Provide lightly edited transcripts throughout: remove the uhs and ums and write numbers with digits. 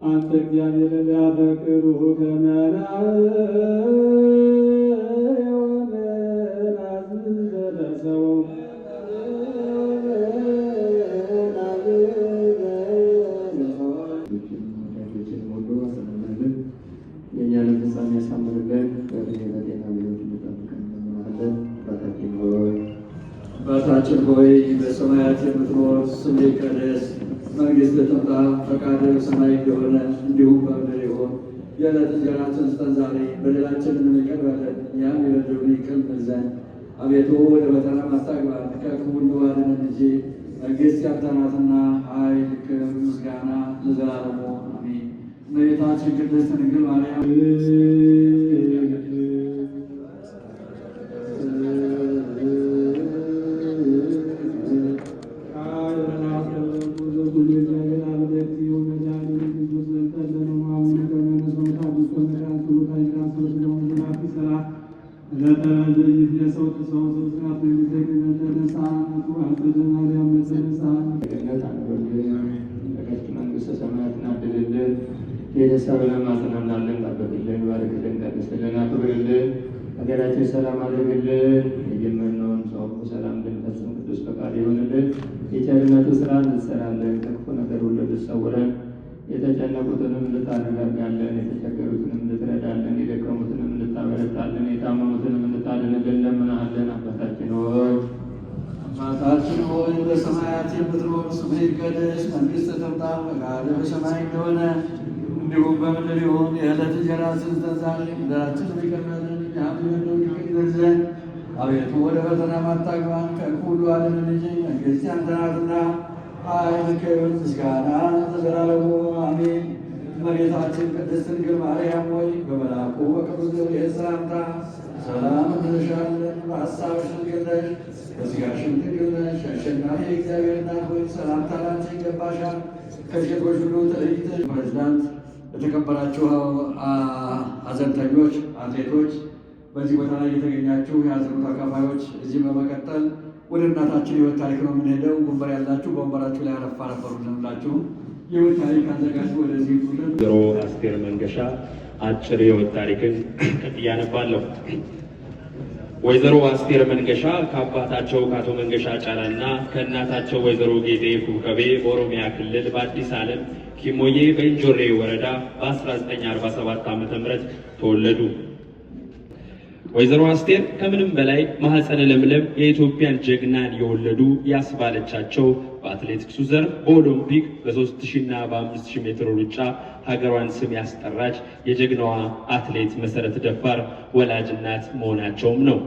አንተ እግዚአብሔር ሊያፈቅሩህ አባታችን ሆይ በሰማያት የምትኖር ስምህ ይቀደስ፣ መንግሥትህ ትምጣ፣ ፈቃድህ በሰማይ እንደሆነ እንዲሁም በምድር ይሁን። የዕለት እንጀራችንን ስጠን ዛሬ፣ በደላችንን ይቅር በለን እኛም የበደሉንን ይቅር እንል ዘንድ፣ አቤቱ ወደ ፈተና አታግባን ከክፉ ሁሉ አድነን እንጂ መንግሥት ያንተ ናትና፣ ኃይል፣ ክብር፣ ምስጋና ለዘላለሙ አሜን። እመቤታችን ቅድስት ድንግል ማርያም ቤተሰብን ማጽናናልን፣ ጠብቅልን፣ ባርክልን፣ ቀድስልን፣ አክብርልን፣ ሀገራችን ሰላም አድርግልን። የጀመርነውን ጾም ሰላም እንድንፈጽም ቅዱስ ፈቃድ ይሆንልን። የቸርነቱ ስራ እንሰራለን፣ ከክፉ ነገር ሁሉ እንድትሰውረን፣ የተጨነቁትንም እንድታረጋጋለን፣ የተቸገሩትንም እንድትረዳለን፣ የደከሙትንም እንድታበረታለን፣ የታመሙትንም እንድታድንልን እንለምንሃለን። አባታችን ሆይ በሰማያት የምትኖር ስምህ ይቀደስ፣ መንግሥትህ ትምጣ፣ ፈቃድህ በሰማይ እንደሆነ እንዲሁም በምድር ይሁን። የዕለት እንጀራችንን ስጠን ዛሬ፣ በደላችንን ይቅር በለን እኛም የበደሉንን ይቅር እንል ዘንድ፣ አቤቱ ወደ ፈተና አታግባን ከክፉ ሁሉ አድነን እንጂ መንግሥት ያንተ ናትና፣ ኃይል፣ ክብር፣ ምስጋና ለዘላለሙ አሜን። እመቤታችን ቅድስት ድንግል ማርያም ሆይ በመልአኩ በቅዱስ ገብርኤል ሰላምታ ሰላም እንልሻለን። በሐሳብሽ ድንግል ነሽ፣ በሥጋሽም ድንግል ነሽ። አሸናፊ የእግዚአብሔር እናት ሆይ ሰላምታ ላንቺ ይገባሻል። ከሴቶች ሁሉ ተለይተሽ ፕሬዝዳንት፣ የተከበራችሁ ሐዘንተኞች፣ አትሌቶች፣ በዚህ ቦታ ላይ የተገኛችሁ የሐዘኑ ተካፋዮች፣ እዚህ በመቀጠል ወደ እናታችን የሕይወት ታሪክ ነው የምንሄደው። ወንበር ያላችሁ በወንበራችሁ ላይ አረፍ አረፍ በሉላችሁ። የሕይወት ታሪክ አዘጋጅ ወደዚህ ሁሉን ወይዘሮ አስቴር መንገሻ አጭር የሕይወት ታሪክን ቀጥዬ አነባለሁ። ወይዘሮ አስቴር መንገሻ ከአባታቸው ከአቶ መንገሻ ጫላና ከእናታቸው ወይዘሮ ጌጤ ኩከቤ በኦሮሚያ ክልል በአዲስ ዓለም ኪሞዬ በእንጆሬ ወረዳ በ1947 ዓ.ም ተወለዱ። ወይዘሮ አስቴር ከምንም በላይ ማህፀነ ለምለም የኢትዮጵያን ጀግናን የወለዱ ያስባለቻቸው በአትሌቲክሱ ዘርፍ በኦሎምፒክ በ3000 እና በ5000 ሜትር ሩጫ ሀገሯን ስም ያስጠራች የጀግናዋ አትሌት መሰረት ደፋር ወላጅ እናት መሆናቸውም ነው።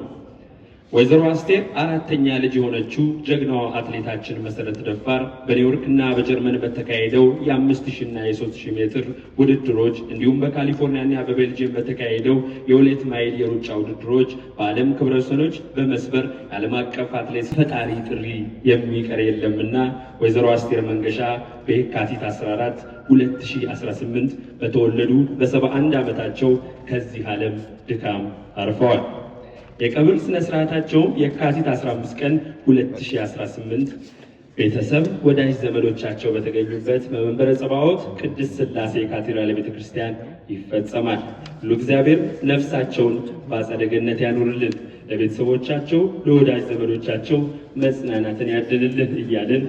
ወይዘሮ አስቴር አራተኛ ልጅ የሆነችው ጀግናዋ አትሌታችን መሰረት ደፋር በኒውዮርክ እና በጀርመን በተካሄደው የ5000 እና የ3000 ሜትር ውድድሮች እንዲሁም በካሊፎርኒያ እና በቤልጅየም በተካሄደው የ2 ማይል የሩጫ ውድድሮች በዓለም ክብረ ወሰኖች በመስበር የዓለም አቀፍ አትሌት ፈጣሪ ጥሪ የሚቀር የለምና ወይዘሮ አስቴር መንገሻ በየካቲት 14 2018 በተወለዱ በ71 ዓመታቸው ከዚህ ዓለም ድካም አርፈዋል። የቀብር ስነ ስርዓታቸው የካቲት 15 ቀን 2018 ቤተሰብ ወዳጅ ዘመዶቻቸው በተገኙበት በመንበረ ጸባዖት ቅድስት ሥላሴ ካቴድራል ቤተክርስቲያን ይፈጸማል። ሁሉ እግዚአብሔር ነፍሳቸውን በአጸደ ገነት ያኑርልን፣ ለቤተሰቦቻቸው ለወዳጅ ዘመዶቻቸው መጽናናትን ያድልልን እያልን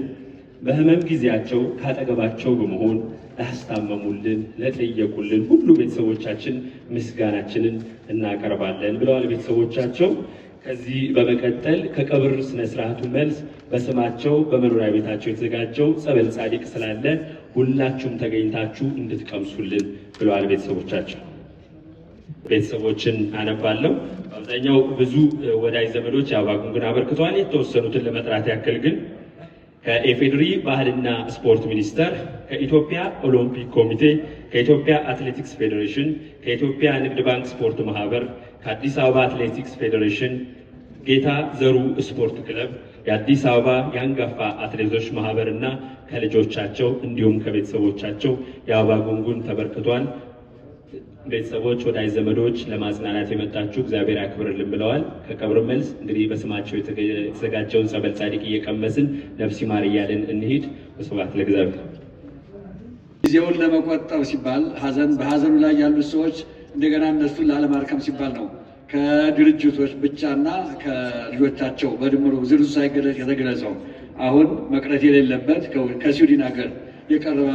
በህመም ጊዜያቸው ካጠገባቸው በመሆን ላስታመሙልን ለጠየቁልን ሁሉ ቤተሰቦቻችን ምስጋናችንን እናቀርባለን ብለዋል ቤተሰቦቻቸው። ከዚህ በመቀጠል ከቀብር ስነ ስርዓቱ መልስ በስማቸው በመኖሪያ ቤታቸው የተዘጋጀው ጸበል ጻድቅ ስላለ ሁላችሁም ተገኝታችሁ እንድትቀምሱልን ብለዋል ቤተሰቦቻቸው። ቤተሰቦችን አነባለሁ። በአብዛኛው ብዙ ወዳጅ ዘመዶች የአበባ ጉንጉን አበርክተዋል። የተወሰኑትን ለመጥራት ያክል ግን ከኢፌዴሪ ባህልና ስፖርት ሚኒስቴር፣ ከኢትዮጵያ ኦሎምፒክ ኮሚቴ፣ ከኢትዮጵያ አትሌቲክስ ፌዴሬሽን፣ ከኢትዮጵያ ንግድ ባንክ ስፖርት ማህበር፣ ከአዲስ አበባ አትሌቲክስ ፌዴሬሽን፣ ጌታ ዘሩ ስፖርት ክለብ፣ የአዲስ አበባ የአንጋፋ አትሌቶች ማህበር እና ከልጆቻቸው እንዲሁም ከቤተሰቦቻቸው የአበባ ጉንጉን ተበርክቷል። ቤተሰቦች ወዳጅ ዘመዶች ለማጽናናት የመጣችሁ እግዚአብሔር ያክብርልን ብለዋል። ከቀብር መልስ እንግዲህ በስማቸው የተዘጋጀውን ጸበል ጻድቅ እየቀመስን ነፍስ ይማር እያልን እንሂድ። በስብሐት ለእግዚአብሔር። ጊዜውን ለመቆጠብ ሲባል በሀዘኑ ላይ ያሉት ሰዎች እንደገና እነሱን ላለማርከም ሲባል ነው ከድርጅቶች ብቻና ከልጆቻቸው በድምሩ ዝርዝሩ ሳይገለጽ የተገለጸው። አሁን መቅረት የሌለበት ከስዊድን ሀገር የቀረበ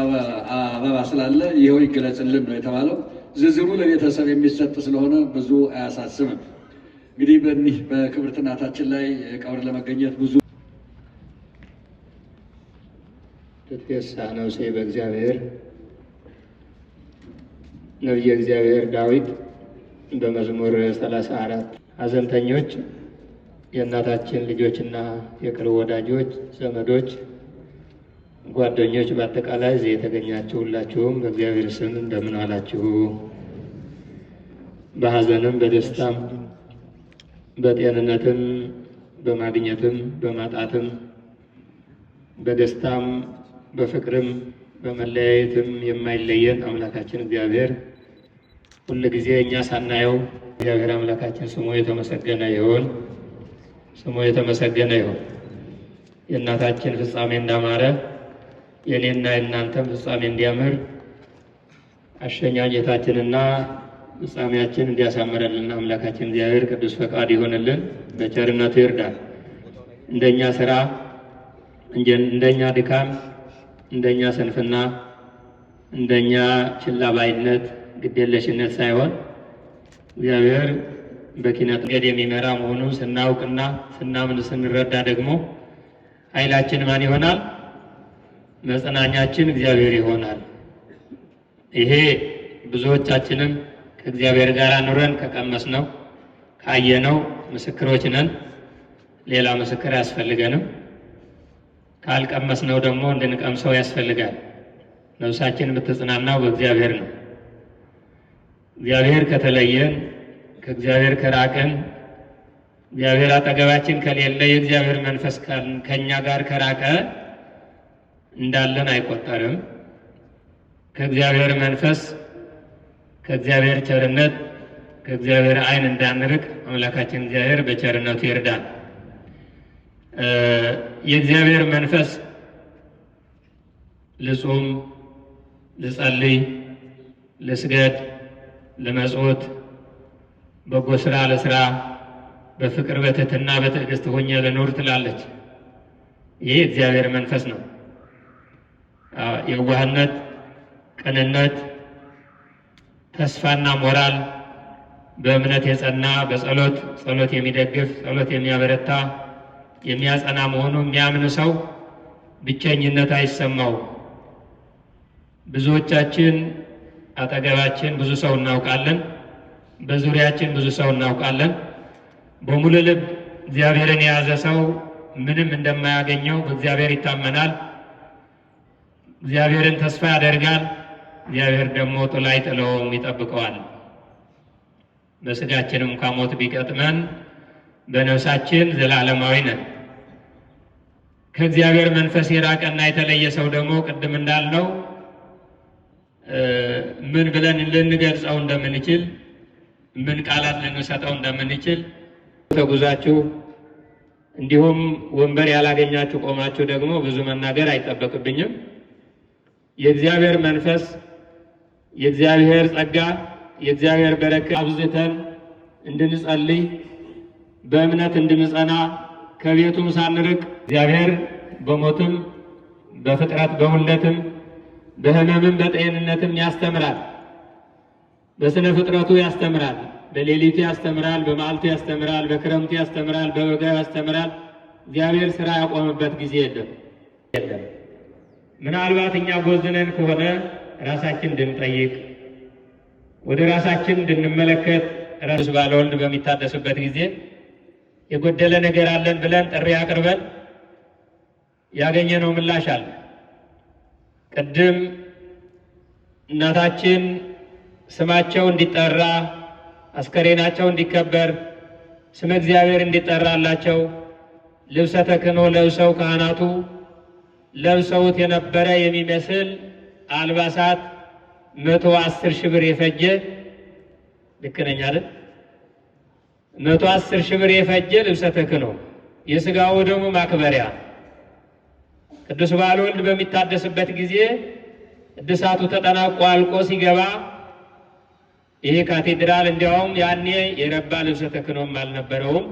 አበባ ስላለ ይኸው ይገለጽልን ነው የተባለው። ዝርዝሩ ለቤተሰብ የሚሰጥ ስለሆነ ብዙ አያሳስብም። እንግዲህ በእኒህ በክብርት እናታችን ላይ ቀብር ለመገኘት ብዙ ትትየሳነው ሰይ በእግዚአብሔር ነቢየ እግዚአብሔር ዳዊት በመዝሙር 34 ሐዘንተኞች የእናታችን ልጆችና የቅርብ ወዳጆች ዘመዶች ጓደኞች በአጠቃላይ እዚህ የተገኛችሁ ሁላችሁም በእግዚአብሔር ስም እንደምን አላችሁ? በሐዘንም በደስታም በጤንነትም በማግኘትም በማጣትም በደስታም በፍቅርም በመለያየትም የማይለየን አምላካችን እግዚአብሔር ሁል ጊዜ እኛ ሳናየው እግዚአብሔር አምላካችን ስሙ የተመሰገነ ይሁን። ስሙ የተመሰገነ ይሁን። የእናታችን ፍጻሜ እንዳማረ የኔና የእናንተም ፍጻሜ እንዲያምር አሸኛኘታችንና ፍጻሜያችን እንዲያሳምረልን አምላካችን እግዚአብሔር ቅዱስ ፈቃድ ይሆንልን፣ በቸርነቱ ይርዳል። እንደኛ ስራ፣ እንደኛ ድካም፣ እንደኛ ስንፍና፣ እንደኛ ችላባይነት፣ ግዴለሽነት ሳይሆን እግዚአብሔር በኪነት መንገድ የሚመራ መሆኑ ስናውቅና ስናምን ስንረዳ ደግሞ ኃይላችን ማን ይሆናል? መጽናኛችን እግዚአብሔር ይሆናል። ይሄ ብዙዎቻችንም ከእግዚአብሔር ጋር ኑረን ከቀመስነው ካየነው ምስክሮች ነን። ሌላ ምስክር አያስፈልገንም። ካልቀመስነው ደግሞ እንድንቀምሰው ያስፈልጋል። ነፍሳችን የምትጽናናው በእግዚአብሔር ነው። እግዚአብሔር ከተለየን፣ ከእግዚአብሔር ከራቀን፣ እግዚአብሔር አጠገባችን ከሌለ፣ የእግዚአብሔር መንፈስ ከኛ ጋር ከራቀ እንዳለን አይቆጠርም። ከእግዚአብሔር መንፈስ፣ ከእግዚአብሔር ቸርነት፣ ከእግዚአብሔር ዓይን እንዳንርቅ አምላካችን እግዚአብሔር በቸርነቱ ይርዳል። የእግዚአብሔር መንፈስ ልጹም፣ ልጸልይ፣ ልስገድ፣ ልመጽውት፣ በጎ ስራ ለስራ፣ በፍቅር በትህትና በትዕግስት ሆኜ ልኑር ትላለች። ይህ እግዚአብሔር መንፈስ ነው። የዋህነት፣ ቅንነት፣ ተስፋና ሞራል፣ በእምነት የጸና ጸሎት የሚደግፍ ጸሎት የሚያበረታ የሚያጸና መሆኑ የሚያምን ሰው ብቸኝነት አይሰማው። ብዙዎቻችን አጠገባችን ብዙ ሰው እናውቃለን፣ በዙሪያችን ብዙ ሰው እናውቃለን። በሙሉ ልብ እግዚአብሔርን የያዘ ሰው ምንም እንደማያገኘው በእግዚአብሔር ይታመናል። እግዚአብሔርን ተስፋ ያደርጋል። እግዚአብሔር ደግሞ ጥላ አይጥለውም፣ ይጠብቀዋል። በስጋችንም እንኳ ሞት ቢገጥመን በነፍሳችን ዘላለማዊ ነን። ከእግዚአብሔር መንፈስ የራቀና የተለየ ሰው ደግሞ ቅድም እንዳልነው ምን ብለን ልንገልጸው እንደምንችል፣ ምን ቃላት ልንሰጠው እንደምንችል ተጉዛችሁ እንዲሁም ወንበር ያላገኛችሁ ቆማችሁ ደግሞ ብዙ መናገር አይጠበቅብኝም። የእግዚአብሔር መንፈስ፣ የእግዚአብሔር ጸጋ፣ የእግዚአብሔር በረከት አብዝተን እንድንጸልይ በእምነት እንድንጸና ከቤቱም ሳንርቅ እግዚአብሔር በሞትም በፍጥረት በሁለትም በሕመምም በጤንነትም ያስተምራል። በስነ ፍጥረቱ ያስተምራል። በሌሊቱ ያስተምራል፣ በመዓልቱ ያስተምራል፣ በክረምቱ ያስተምራል፣ በበጋው ያስተምራል። እግዚአብሔር ስራ ያቆመበት ጊዜ የለም። ምናልባት እኛ ጎዝነን ከሆነ ራሳችን እንድንጠይቅ ወደ ራሳችን እንድንመለከት ቅዱስ ባለወልድ በሚታደስበት ጊዜ የጎደለ ነገር አለን ብለን ጥሪ አቅርበን ያገኘነው ምላሽ አለ። ቅድም እናታችን ስማቸው እንዲጠራ አስከሬናቸው እንዲከበር ስመ እግዚአብሔር እንዲጠራላቸው ልብሰ ተክህኖ ለብሰው ካህናቱ ለብሰውት የነበረ የሚመስል አልባሳት 110 ሺህ ብር የፈጀ ልክ ነኝ አይደል? 110 ሺህ ብር የፈጀ ልብሰ ተክህኖ የሥጋው ደግሞ ማክበሪያ ቅዱስ ባለወልድ በሚታደስበት ጊዜ እድሳቱ ተጠናቆ አልቆ ሲገባ ይሄ ካቴድራል እንዲያውም ያኔ የረባ ልብሰ ተክህኖም አልነበረውም።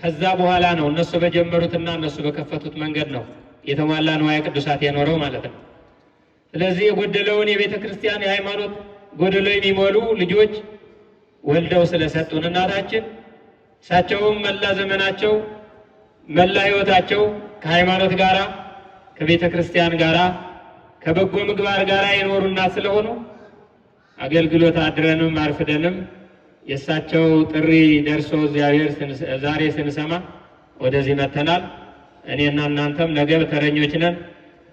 ከዛ በኋላ ነው እነሱ በጀመሩትና እነሱ በከፈቱት መንገድ ነው የተሟላ ንዋየ ቅዱሳት የኖረው ማለት ነው። ስለዚህ የጎደለውን የቤተ ክርስቲያን የሃይማኖት ጎደሎ የሚሞሉ ልጆች ወልደው ስለሰጡን እናታችን እሳቸውም መላ ዘመናቸው መላ ሕይወታቸው ከሃይማኖት ጋራ ከቤተ ክርስቲያን ጋራ ከበጎ ምግባር ጋራ የኖሩ እናት ስለሆኑ አገልግሎት አድረንም አርፍደንም የእሳቸው ጥሪ ደርሶ እግዚአብሔር ዛሬ ስንሰማ ወደዚህ መተናል። እኔና እናንተም ነገ ተረኞች ነን።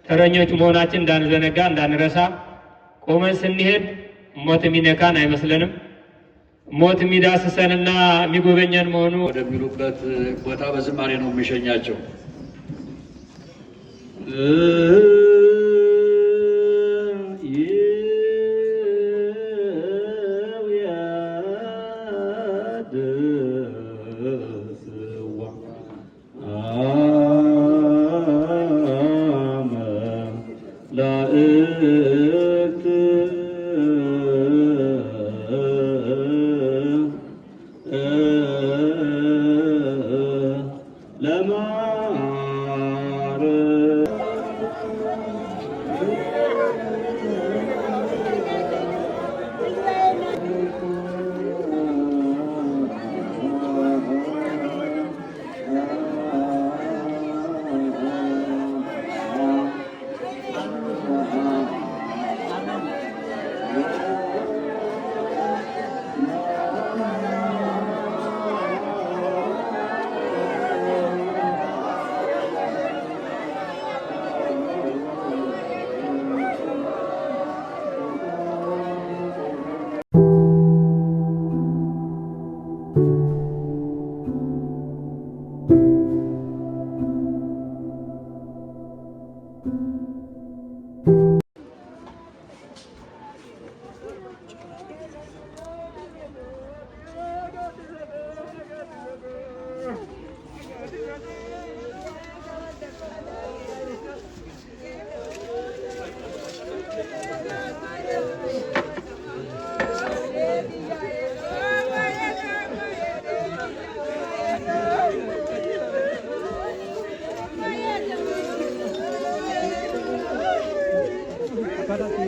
ተረኞች መሆናችን እንዳንዘነጋ እንዳንረሳ፣ ቆመን ስንሄድ ሞት የሚነካን አይመስለንም። ሞት የሚዳስሰንና የሚጎበኘን መሆኑ ወደሚሉበት ቦታ በዝማሬ ነው የሚሸኛቸው። para ti.